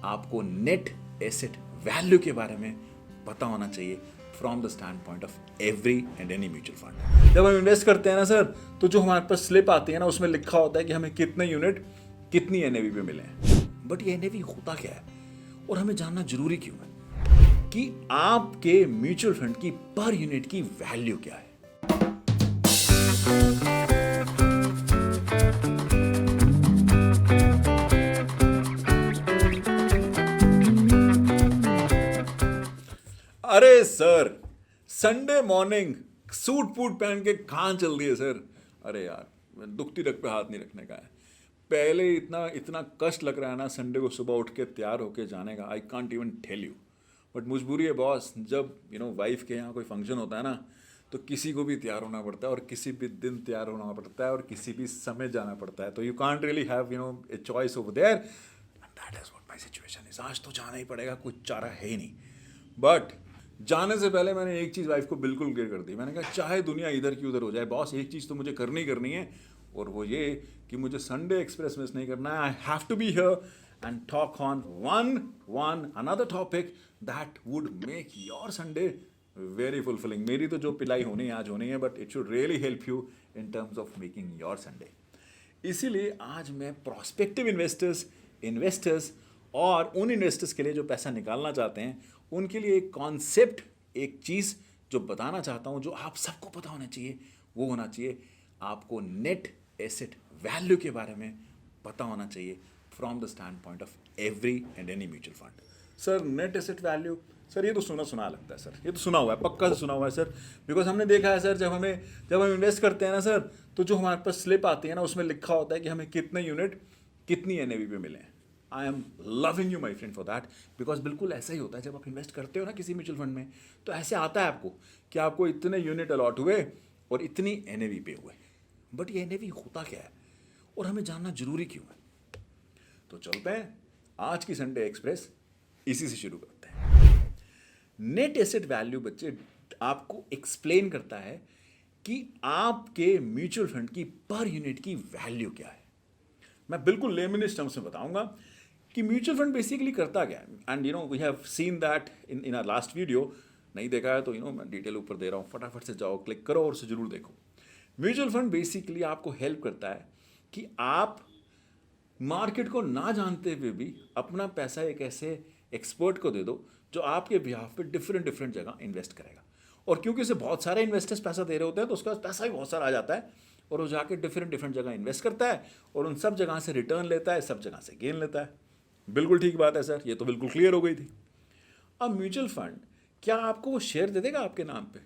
आपको net asset value के बारे में पता होना चाहिए from the stand point of every and any mutual fund. जब हम इन्वेस्ट करते हैं ना सर, तो जो हमारे पास स्लिप आती है ना, उसमें लिखा होता है कि हमें कितने यूनिट कितनी एनएवी पे मिले हैं। बट ये एनएवी होता क्या है और हमें जानना जरूरी क्यों है कि आपके म्यूचुअल फंड की पर यूनिट की वैल्यू क्या है। अरे sir, Sunday morning suit boot पहन के कहाँ चल दिए सर? अरे यार, दुखती रग पे हाथ नहीं रखने का है। पहले इतना इतना कष्ट लग रहा है ना संडे को सुबह उठ के तैयार होके जाने का, I can't even tell you. But मजबूरी है बॉस, जब वाइफ के यहाँ कोई फंक्शन होता है ना, तो किसी को भी तैयार होना पड़ता है और किसी भी दिन तैयार होना पड़ता है और किसी भी समय जाना पड़ता है। तो you can't really have a choice over there, and that is what my situation is. आज तो जाना ही पड़ेगा, कुछ चारा है ही नहीं। बट जाने से पहले मैंने एक चीज़ वाइफ को बिल्कुल क्लियर कर दी। मैंने कहा चाहे दुनिया इधर की उधर हो जाए बॉस, एक चीज़ तो मुझे करनी करनी है, और वो ये कि मुझे संडे एक्सप्रेस मिस नहीं करना है। I have to be here and talk on one another topic that would make your Sunday very fulfilling. मेरी तो जो पिलाई होनी है आज होनी है, but it should really help you in terms of making your Sunday. इसीलिए आज मैं प्रोस्पेक्टिव इन्वेस्टर्स और उन इन्वेस्टर्स के लिए जो पैसा निकालना चाहते हैं, उनके लिए एक कॉन्सेप्ट, एक चीज़ जो बताना चाहता हूँ, जो आप सबको पता होना चाहिए, वो होना चाहिए आपको नेट एसेट वैल्यू के बारे में पता होना चाहिए from the stand point of every and any mutual fund. Sir net asset value, sir ये तो सुना लगता है सर, ये तो सुना हुआ है, पक्का से सुना हुआ है सर। बिकॉज हमने देखा है सर, जब हम इन्वेस्ट करते हैं ना सर, तो जो हमारे पास स्लिप आती है ना, उसमें लिखा होता है कि हमें कितने यूनिट कितनी एनएवी पे मिले हैं। I am loving you my friend for that, because बिल्कुल ऐसा ही होता है। जब आप इन्वेस्ट करते हो ना किसी म्यूचुअल फंड में, तो ऐसे आता है आपको कि आपको इतने यूनिट अलॉट हुए और इतनी एनएवी पे हुए। बट ये एनएवी होता क्या है और हमें जानना जरूरी क्यों है? तो चलते हैं आज की संडे एक्सप्रेस, इसी से शुरू करते हैं। नेट एसेट वैल्यू बच्चे आपको एक्सप्लेन करता है कि आपके म्यूचुअल फंड की पर यूनिट की वैल्यू क्या है। मैं बिल्कुल लेमनिस्ट टर्म्स में बताऊंगा कि म्यूचुअल फंड बेसिकली करता क्या है। And we have seen that in our last video. नहीं देखा है तो मैं डिटेल ऊपर दे रहा हूँ, फटाफट से जाओ, क्लिक करो और उसे जरूर देखो। म्यूचुअल फंड बेसिकली आपको हेल्प करता है कि आप मार्केट को ना जानते हुए भी अपना पैसा एक ऐसे एक्सपर्ट को दे दो जो आपके बिहाफ पे डिफरेंट जगह इन्वेस्ट करेगा। और क्योंकि उसे बहुत सारे इन्वेस्टर्स पैसा दे रहे होते हैं, तो उसका पैसा भी बहुत सारा आ जाता है और वो जाके डिफरेंट जगह इन्वेस्ट करता है और उन सब जगह से रिटर्न लेता है, सब जगह से गेन लेता है। बिल्कुल ठीक बात है सर, ये तो बिल्कुल क्लियर हो गई थी। अब म्यूचुअल फंड क्या आपको वो शेयर दे देगा आपके नाम पे?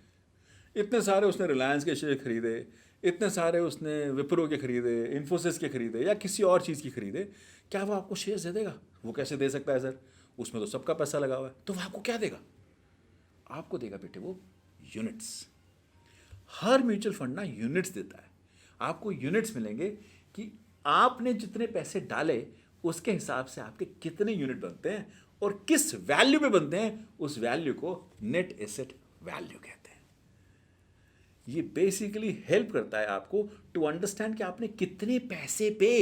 इतने सारे उसने रिलायंस के शेयर खरीदे, इतने सारे उसने विप्रो के खरीदे, इन्फोसिस के खरीदे या किसी और चीज़ की खरीदे, क्या वो आपको शेयर दे देगा? वो कैसे दे सकता है सर? उसमें तो सबका पैसा लगा हुआ है। तो वो आपको क्या देगा? आपको देगा बेटे वो यूनिट्स। हर म्यूचुअल फंड ना यूनिट्स देता है। आपको यूनिट्स मिलेंगे कि आपने जितने पैसे डाले उसके हिसाब से आपके कितने यूनिट बनते हैं और किस वैल्यू पे बनते हैं। उस वैल्यू को नेट एसेट वैल्यू कहते हैं। ये बेसिकली हेल्प करता है आपको टू अंडरस्टैंड कि आपने कितने पैसे पे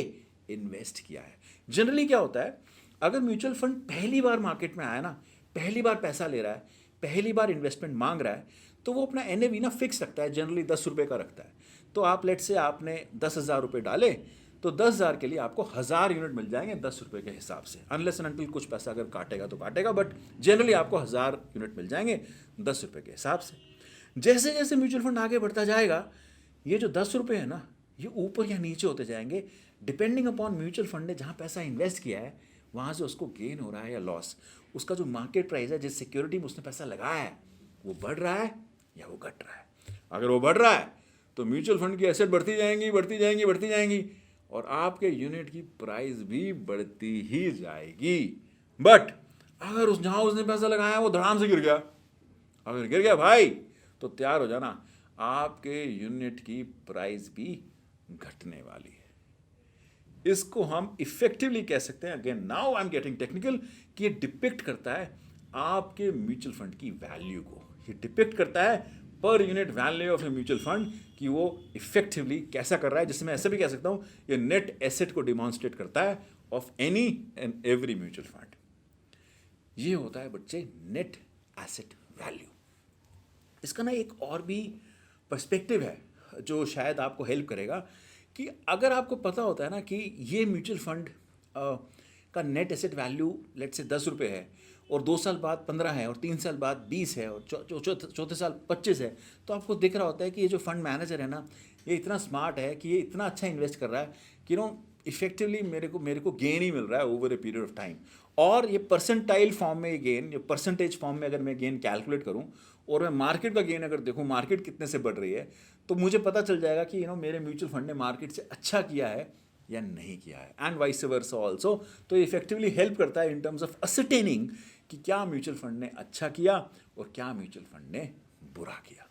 इन्वेस्ट किया है। जनरली क्या होता है, अगर म्यूचुअल फंड पहली बार मार्केट में आया ना, पहली बार पैसा ले रहा है, पहली बार इन्वेस्टमेंट मांग रहा है, तो वो अपना एनएवी ना फिक्स रखता है, जनरली 10 रुपये का रखता है। तो आप लेट से आपने 10,000 रुपये डाले, तो 10,000 के लिए आपको 1,000 यूनिट मिल जाएंगे 10 रुपये के हिसाब से। अनलेस एंड अनटिल कुछ पैसा अगर काटेगा तो काटेगा, बट जनरली आपको 1,000 यूनिट मिल जाएंगे 10 रुपये के हिसाब से। जैसे जैसे म्यूचुअल फंड आगे बढ़ता जाएगा, ये जो 10 रुपये है ना, ये ऊपर या नीचे होते जाएंगे डिपेंडिंग अपॉन म्यूचुअल फंड ने जहाँ पैसा इन्वेस्ट किया है वहाँ से उसको गेन हो रहा है या लॉस। उसका जो मार्केट प्राइस है, जिस सिक्योरिटी में उसने पैसा लगाया है, वो बढ़ रहा है या वो घट रहा है। अगर वो बढ़ रहा है तो म्यूचुअल फंड की एसेट बढ़ती जाएंगी और आपके यूनिट की प्राइस भी बढ़ती ही जाएगी। बट अगर जहां उसने पैसा लगाया वो धड़ाम से गिर गया, अगर गिर गया भाई, तो तैयार हो जाना, आपके यूनिट की प्राइस भी घटने वाली है। इसको हम इफेक्टिवली कह सकते हैं, again now I am getting technical, कि ये डिपिक्ट करता है आपके म्यूचुअल फंड की वैल्यू को। ये डिपिक्ट करता है per unit value of a mutual fund कि वो इफेक्टिवली कैसा कर रहा है। जिसमें ऐसा भी कह सकता हूँ, ये नेट एसेट को डिमॉन्स्ट्रेट करता है of any and every mutual fund. ये होता है बच्चे नेट एसेट वैल्यू। इसका ना एक और भी पर्सपेक्टिव है जो शायद आपको हेल्प करेगा कि अगर आपको पता होता है ना कि ये म्यूचुअल फंड का नेट एसेट वैल्यू लेट से 10 रुपये है और 2 साल बाद 15 है और 3 साल बाद 20 है और चौथे साल 25 है, तो आपको दिख रहा होता है कि ये जो फंड मैनेजर है ना, ये इतना स्मार्ट है कि ये इतना अच्छा इन्वेस्ट कर रहा है कि इफेक्टिवली मेरे को गेन ही मिल रहा है over a period of time. और ये परसेंटाइल फॉर्म में ये गेन, ये परसेंटेज फॉर्म में अगर मैं गेन कैलकुलेट करूँ और मैं मार्केट का गेन अगर देखूँ मार्केट कितने से बढ़ रही है, तो मुझे पता चल जाएगा कि मेरे म्यूचुअल फंड ने मार्केट से अच्छा किया है या नहीं किया है, एंड वाइस वर्सा ऑल्सो। तो ये इफेक्टिवली हेल्प करता है इन टर्म्स ऑफ असरटेनिंग कि क्या म्यूचुअल फंड ने अच्छा किया और क्या म्यूचुअल फंड ने बुरा किया।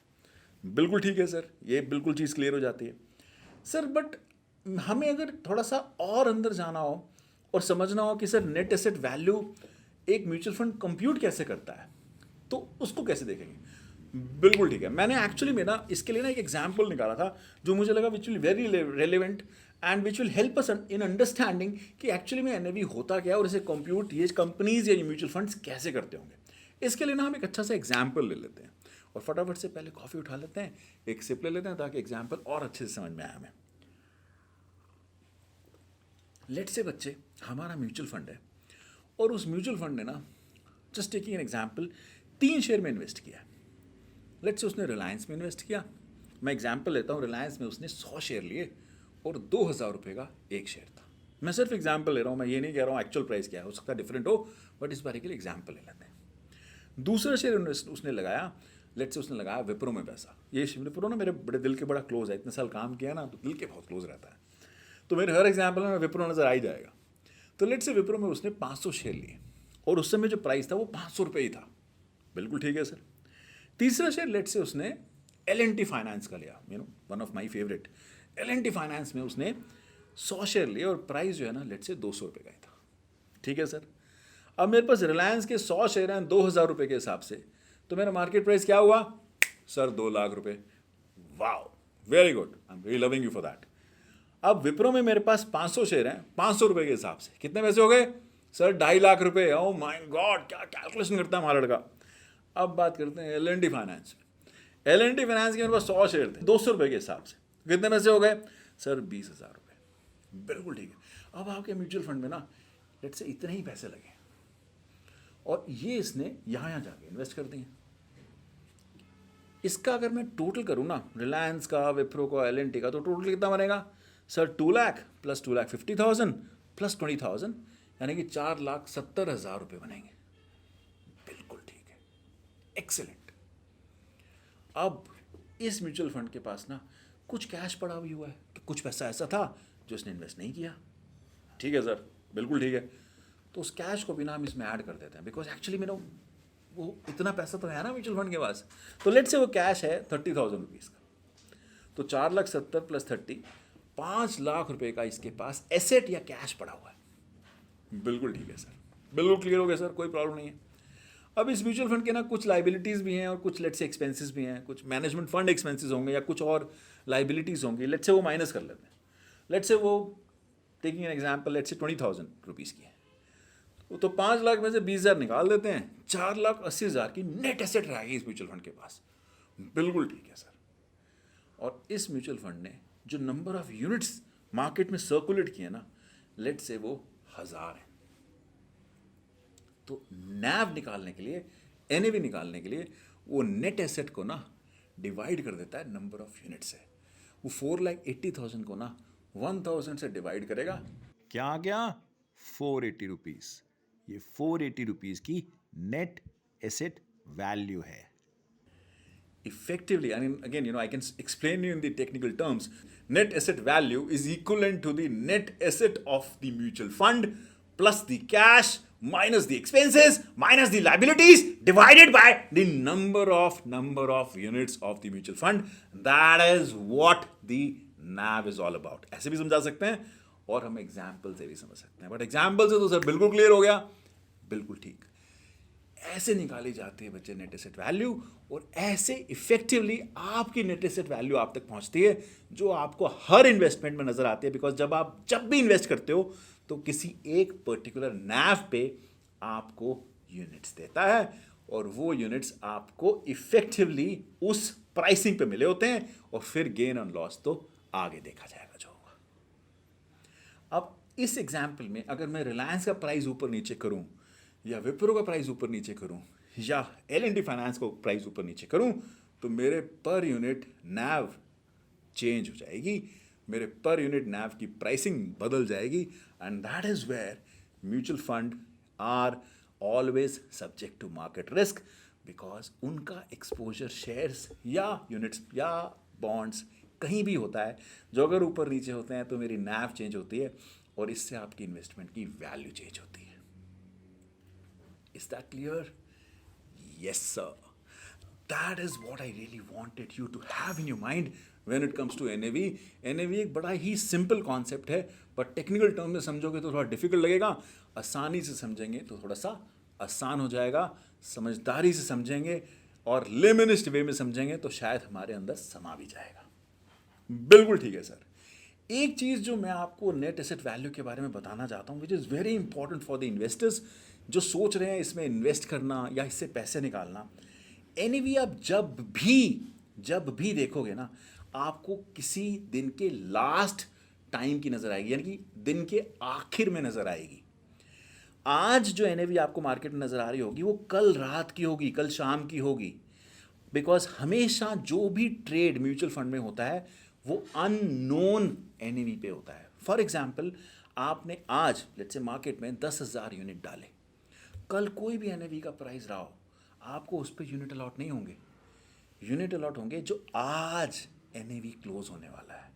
बिल्कुल ठीक है सर, ये बिल्कुल चीज़ क्लियर हो जाती है सर। बट हमें अगर थोड़ा सा और अंदर जाना हो और समझना हो कि सर नेट एसेट वैल्यू एक म्यूचुअल फंड कंप्यूट कैसे करता है, तो उसको कैसे देखेंगे। बिल्कुल ठीक है, मैंने एक्चुअली में ना इसके लिए ना एक एग्जाम्पल निकाला था जो मुझे लगा which will very relevant and which will help us in understanding कि एक्चुअली में एनएवी होता क्या है और इसे कंप्यूट ये कंपनीज या ये म्यूचुअल फंड्स कैसे करते होंगे। इसके लिए ना हम एक अच्छा सा एग्जाम्पल ले लेते हैं और फटाफट से पहले कॉफ़ी उठा लेते हैं, एक सिप ले लेते हैं ताकि एग्जाम्पल और अच्छे से समझ में आए हमें। लेट से बच्चे हमारा म्यूचुअल फंड है और उस म्यूचुअल फंड ने ना, just taking an example, 3 share में इन्वेस्ट किया। लेट से उसने रिलायंस में इन्वेस्ट किया। मैं एग्जाम्पल लेता हूँ, रिलायंस में उसने 100 शेयर लिए और 2000 रुपये का एक शेयर था। मैं सिर्फ एग्जाम्पल ले रहा हूँ, मैं ये नहीं कह रहा हूँ एक्चुअल प्राइस क्या है, हो सकता है डिफरेंट हो, बट इस बारे के लिए एग्जाम्पल ले लेते हैं। दूसरा शेयर उसने लगाया, लेट से उसने लगाया विप्रो में पैसा। ये विप्रो ना मेरे बड़े दिल के बड़ा क्लोज है, इतने साल काम किया ना तो दिल के बहुत क्लोज रहता है, तो मेरे हर एग्जाम्पल में विप्रो नज़र आ ही जाएगा। तो लेट से विप्रो में उसने 500 शेयर लिए और उस समय जो प्राइस था वो 500 रुपये ही था। बिल्कुल ठीक है सर। तीसरा शेयर लेट से उसने L&T फाइनेंस का लिया, one of my favourite. L&T finance में उसने 100 शेयर लिए और प्राइस जो है ना लेट से 200 रुपये का ही था। ठीक है सर। अब मेरे पास रिलायंस के 100 शेयर हैं 2000 रुपये के हिसाब से, तो मेरा मार्केट प्राइस क्या हुआ सर? 2 लाख रुपये। Wow, very good, I am really loving you for that. अब विप्रो में मेरे पास 500 शेयर हैं 500 रुपये के हिसाब से, कितने पैसे हो गए सर? 2.5 लाख रुपये। ओ माय गॉड, क्या कैलकुलेशन करता है हमारा लड़का। अब बात करते हैं L&T फाइनेंस में। L&T फाइनेंस के मेरे पास 100 शेयर थे 200 रुपये के हिसाब से, कितने पैसे हो गए सर? 20,000 रुपये। बिल्कुल ठीक है। अब आपके म्यूचुअल फंड में ना लेट से इतने ही पैसे लगे और ये इसने यहाँ जाके इन्वेस्ट कर दिए। इसका अगर मैं टोटल करूँ ना, रिलायंस का, विप्रो का, L&T का, तो टोटल कितना बनेगा सर? 2 लाख प्लस 2,50,000 प्लस 20,000, यानी कि 4,70,000 रुपये बनेंगे। बिल्कुल ठीक है, एक्सेलेंट। अब इस म्यूचुअल फंड के पास ना कुछ कैश पड़ा भी हुआ है कि कुछ पैसा ऐसा था जो उसने इन्वेस्ट नहीं किया। ठीक है सर, बिल्कुल ठीक है। तो उस कैश को भी ना हम इसमें ऐड कर देते हैं, बिकॉज एक्चुअली मेरा वो इतना पैसा तो है ना म्यूचुअल फंड के पास। तो लेट से वो कैश है 30,000 रुपीज़ का, तो 4,70,000 प्लस 30, 5 लाख रुपए का इसके पास एसेट या कैश पड़ा हुआ है। बिल्कुल ठीक है सर, बिल्कुल क्लियर हो गया सर, कोई प्रॉब्लम नहीं है। अब इस म्यूचुअल फंड के ना कुछ लाइबिलिटीज़ भी हैं और कुछ लेट से एक्सपेंसेस भी हैं, कुछ मैनेजमेंट फंड एक्सपेंसेस होंगे या कुछ और लाइबिलिटीज़ होंगी। लेट से वो माइनस कर लेते हैं। लेट से वो टेकिंग एन एग्जाम्पल लेट से 20,000 रुपीज़ की है, तो 5 लाख में से 20,000 निकाल देते हैं, 4,80,000 की नेट एसेट रहेगी इस म्यूचुअल फंड के पास। बिल्कुल ठीक है सर। और इस म्यूचुअल फंड ने जो नंबर ऑफ यूनिट्स मार्केट में सर्कुलेट किए ना, लेट से वो 1000 है। तो नैव निकालने के लिए, एनएवी निकालने के लिए वो नेट एसेट को ना डिवाइड कर देता है नंबर ऑफ यूनिट से। वो 4,80,000 को ना 1000 से डिवाइड करेगा, क्या क्या 480 रुपीज़। ये 480 रुपीज़ की नेट एसेट वैल्यू है। Effectively, I mean, again, I can explain you in the technical terms. Net asset value is equivalent to the net asset of the mutual fund plus the cash minus the expenses minus the liabilities divided by the number of units of the mutual fund. That is what the NAV is all about. ऐसे भी समझा सकते हैं और हम example से भी समझ सकते हैं, बट एग्जाम्पल से तो सर बिल्कुल क्लियर हो गया। बिल्कुल ठीक, ऐसे निकाली जाती है बच्चे नेट एसेट वैल्यू, और ऐसे इफेक्टिवली आपकी नेट एसेट वैल्यू आप तक पहुंचती है, जो आपको हर इन्वेस्टमेंट में नजर आती है। बिकॉज जब भी इन्वेस्ट करते हो तो किसी एक पर्टिकुलर नैव पे आपको यूनिट्स देता है और वो यूनिट्स आपको इफेक्टिवली उस प्राइसिंग पे मिले होते हैं और फिर गेन ऑन लॉस तो आगे देखा जाएगा जो होगा। अब इस एग्जाम्पल में अगर मैं रिलायंस का प्राइस ऊपर नीचे करूं या विप्रो का प्राइस ऊपर नीचे करूं या L&T फाइनेंस को प्राइस ऊपर नीचे करूं तो मेरे पर यूनिट नैव चेंज हो जाएगी, मेरे पर यूनिट नैव की प्राइसिंग बदल जाएगी and that is where mutual fund are always subject to market risk because उनका एक्सपोजर शेयर्स या यूनिट्स या बॉन्ड्स कहीं भी होता है जो अगर ऊपर नीचे होते हैं तो मेरी नैव चेंज होती है और इससे आपकी इन्वेस्टमेंट की वैल्यू चेंज होती है। Is that clear? Yes sir, that is what I really wanted you to have in your mind when it comes to NAV. NAV एक बड़ा ही सिंपल कॉन्सेप्ट है बट टेक्निकल टर्म में समझोगे तो थोड़ा डिफिकल्ट लगेगा, आसानी से समझेंगे तो थोड़ा सा आसान हो जाएगा, समझदारी से समझेंगे और लेमनिस्ट वे में समझेंगे तो शायद हमारे अंदर समा भी जाएगा। बिल्कुल ठीक है सर। एक चीज़ जो मैं आपको नेट एसेट वैल्यू के बारे में बताना चाहता हूँ which is very important for the investors जो सोच रहे हैं इसमें इन्वेस्ट करना या इससे पैसे निकालना। एनएवी आप जब भी देखोगे ना आपको किसी दिन के लास्ट टाइम की नज़र आएगी, यानी कि दिन के आखिर में नज़र आएगी। आज जो एनएवी आपको मार्केट में नज़र आ रही होगी वो कल रात की होगी, कल शाम की होगी, बिकॉज हमेशा जो भी ट्रेड म्यूचुअल फंड में होता है वो अननोन एनएवी पे होता है। फॉर एग्जाम्पल आपने आज लेट्स से मार्केट में 10,000 यूनिट डाले, कल कोई भी एनएवी का प्राइस रहा हो आपको उस पर यूनिट अलॉट नहीं होंगे, यूनिट अलॉट होंगे जो आज एनएवी क्लोज होने वाला है।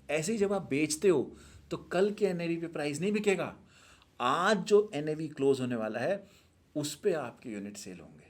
ऐसे ही जब आप बेचते हो तो कल के एनएवी पे प्राइस नहीं बिकेगा, आज जो एनएवी क्लोज होने वाला है उस पे आपके यूनिट सेल होंगे।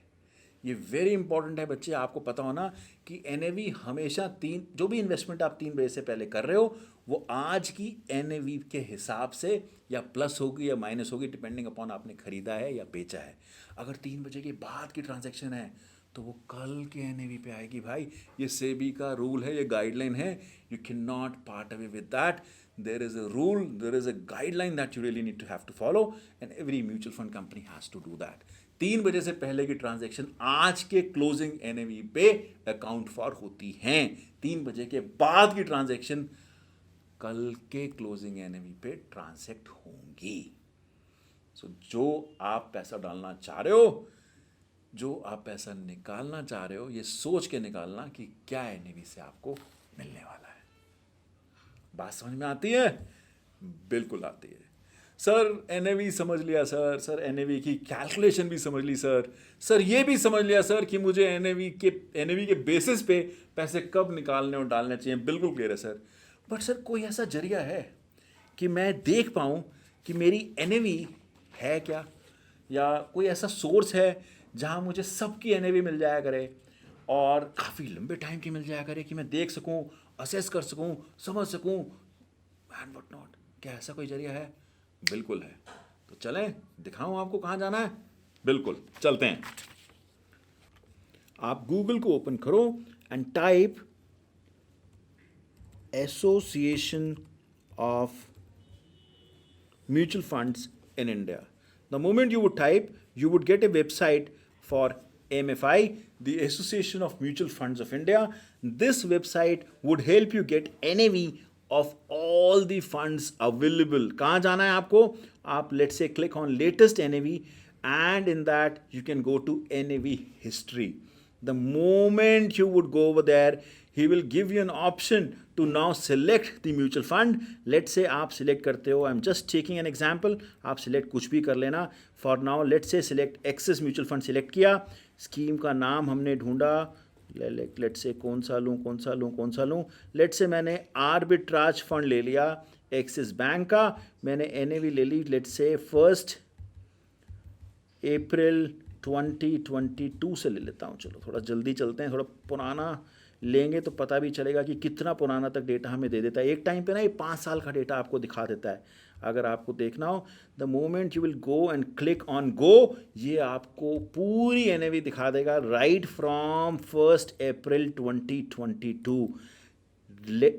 ये वेरी इंपॉर्टेंट है बच्चे, आपको पता होना कि एनएवी हमेशा जो भी इन्वेस्टमेंट आप 3 बजे से पहले कर रहे हो वो आज की एनएवी के हिसाब से या प्लस होगी या माइनस होगी डिपेंडिंग अपॉन आपने खरीदा है या बेचा है। अगर 3 बजे के बाद की ट्रांजैक्शन है तो वो कल के एनएवी पे आएगी भाई। ये सेबी का रूल है, ये गाइडलाइन है, you can not part away with that. There is a rule, there is a guideline that you really need to have to follow and every mutual fund company has to do that. 3 बजे से पहले की transaction आज के closing NAV पे account for होती हैं, 3 बजे के बाद की ट्रांजैक्शन कल के क्लोजिंग एनएवी पे ट्रांसैक्ट होंगी। सो जो आप पैसा डालना चाह रहे हो, जो आप पैसा निकालना चाह रहे हो, ये सोच के निकालना कि क्या एनएवी से आपको मिलने वाला है। बात समझ में आती है? बिल्कुल आती है सर। एनएवी समझ लिया सर एनएवी की कैलकुलेशन भी समझ ली सर ये भी समझ लिया सर कि मुझे एनएवी के बेसिस पे पैसे कब निकालने और डालने चाहिए, बिल्कुल क्लियर है सर। बट सर कोई ऐसा जरिया है कि मैं देख पाऊँ कि मेरी एनएवी है क्या, या कोई ऐसा सोर्स है जहाँ मुझे सबकी एनएवी मिल जाया करे और काफ़ी लंबे टाइम की मिल जाया करे कि मैं देख सकूं, असेस कर सकूं, समझ सकूं एंड व्हाट नॉट? क्या ऐसा कोई जरिया है? बिल्कुल है। तो चलें दिखाऊं आपको कहाँ जाना है? बिल्कुल चलते हैं। आप गूगल को ओपन करो and type association of mutual funds in India. The moment you would type, you would get a website for MFI, the Association of Mutual Funds of India. This website would help you get NAV of all the funds available. कहाँ जाना है आपको? आप let's say click on latest NAV and in that you can go to NAV history. The moment you would go over there, he will give you an option to now select the mutual fund. Let's say आप select करते हो, I'm just taking an example, आप select कुछ भी कर लेना. For now let's say select Axis Mutual Fund select किया, scheme का नाम हमने ढूंढा, let's say कौन सा लूँ. Let's say मैंने आर्बिट्राज फंड ले लिया एक्सिस बैंक का, मैंने NAV ले ली let's say 1 अप्रैल 2022 से ले लेता हूँ. चलो थोड़ा जल्दी चलते हैं, थोड़ा पुराना लेंगे तो पता भी चलेगा कि कितना पुराना तक डेटा हमें दे देता है. एक टाइम पे ना ये 5 साल का डेटा आपको दिखा देता है. अगर आपको देखना हो, the moment you will go and click on go, ये आपको पूरी NAV दिखा देगा right from 1 April 2022.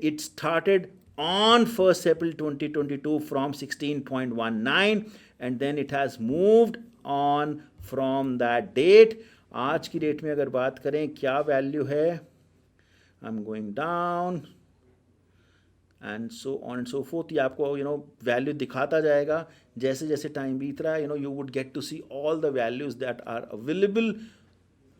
It started on 1st April 2022 from 16.19 and then it has moved on from that date. आज की डेट में अगर बात करें क्या वैल्यू है, I am going down and so on and so fourth. ये आपको वैल्यू दिखाता जाएगा जैसे जैसे टाइम बीत रहा है। You would get to see all the values that are available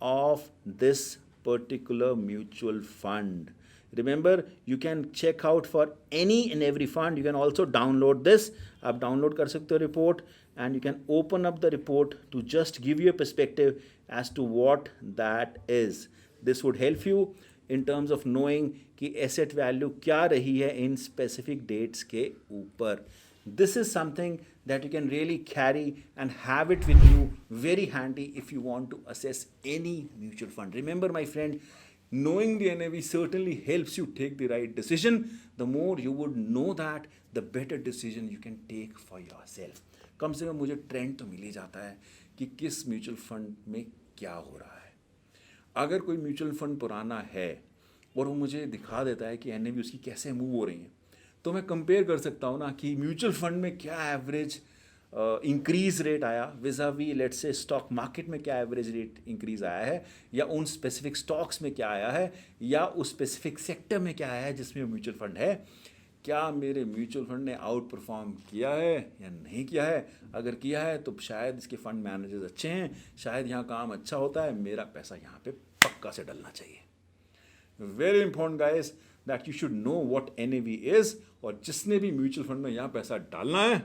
of this particular mutual fund. Remember, you can check out for any and every fund. You can also download this. आप download कर सकते हो report and you can open up the report to just give you a perspective as to what that is. This would help you in terms of knowing कि asset value क्या रही है in specific dates के ऊपर. This is something that you can really carry and have it with you very handy if you want to assess any mutual fund. Remember, my friend, knowing the NAV certainly helps you take the right decision. The more you would know that, the better decision you can take for yourself. कम से कम मुझे trend तो मिल ही जाता है कि किस mutual fund में क्या हो रहा है। अगर कोई म्यूचुअल फंड पुराना है और वो मुझे दिखा देता है कि NAV उसकी कैसे मूव हो रही है, तो मैं कंपेयर कर सकता हूँ ना कि म्यूचुअल फंड में क्या एवरेज इंक्रीज रेट आया vis-à-vis let's say stock market में क्या एवरेज रेट इंक्रीज आया है, या उन स्पेसिफिक स्टॉक्स में क्या आया है, या उस स्पेसिफिक सेक्टर में क्या आया है जिसमें म्यूचुअल फंड है। क्या मेरे म्यूचुअल फंड ने आउट परफॉर्म किया है या नहीं किया है? अगर किया है तो शायद इसके फंड मैनेजर्स अच्छे हैं, शायद यहाँ काम अच्छा होता है, मेरा पैसा यहाँ पे पक्का से डलना चाहिए। Very important guys that you should know what NAV is. और जिसने भी म्यूचुअल फंड में यहाँ पैसा डालना है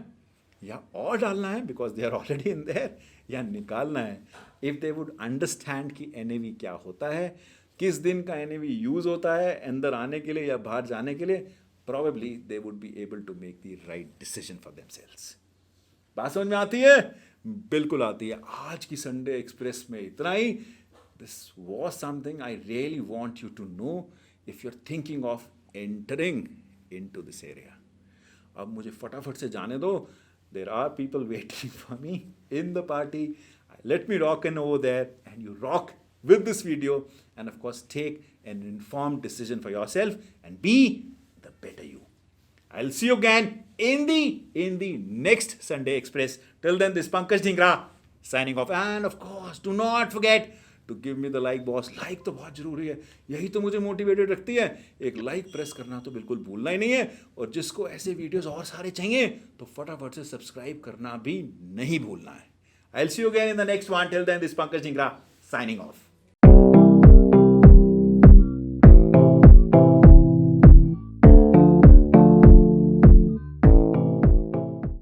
या और डालना है because they are already in there, या निकालना है, इफ दे वुड अंडरस्टैंड कि NAV क्या होता है, किस दिन का NAV यूज होता है अंदर आने के लिए या बाहर जाने के लिए, probably they would be able to make the right decision for themselves. बात समझ में आती है? बिल्कुल आती है। आज की संडे एक्सप्रेस में इतना ही। This was something I really want you to know if you are thinking of entering into this area. अब मुझे फटाफट से जाने दो. There are people waiting for me in the party. Let me rock in over there and you rock with this video, and of course take an informed decision for yourself and be the better you. I'll see you again in the next Sunday Express. Till then, this is Pankaj Dhingra signing off, and of course do not forget to give me the like boss. like तो बहुत ज़रूरी है, यही तो मुझे motivated रखती है। एक लाइक प्रेस करना तो बिल्कुल भूलना ही नहीं है, और जिसको ऐसे वीडियोस और सारे चाहिए तो फटाफट से सब्सक्राइब करना भी नहीं भूलना है। I'll see you again in the next one. Till then, this is Pankaj Dhingra signing off.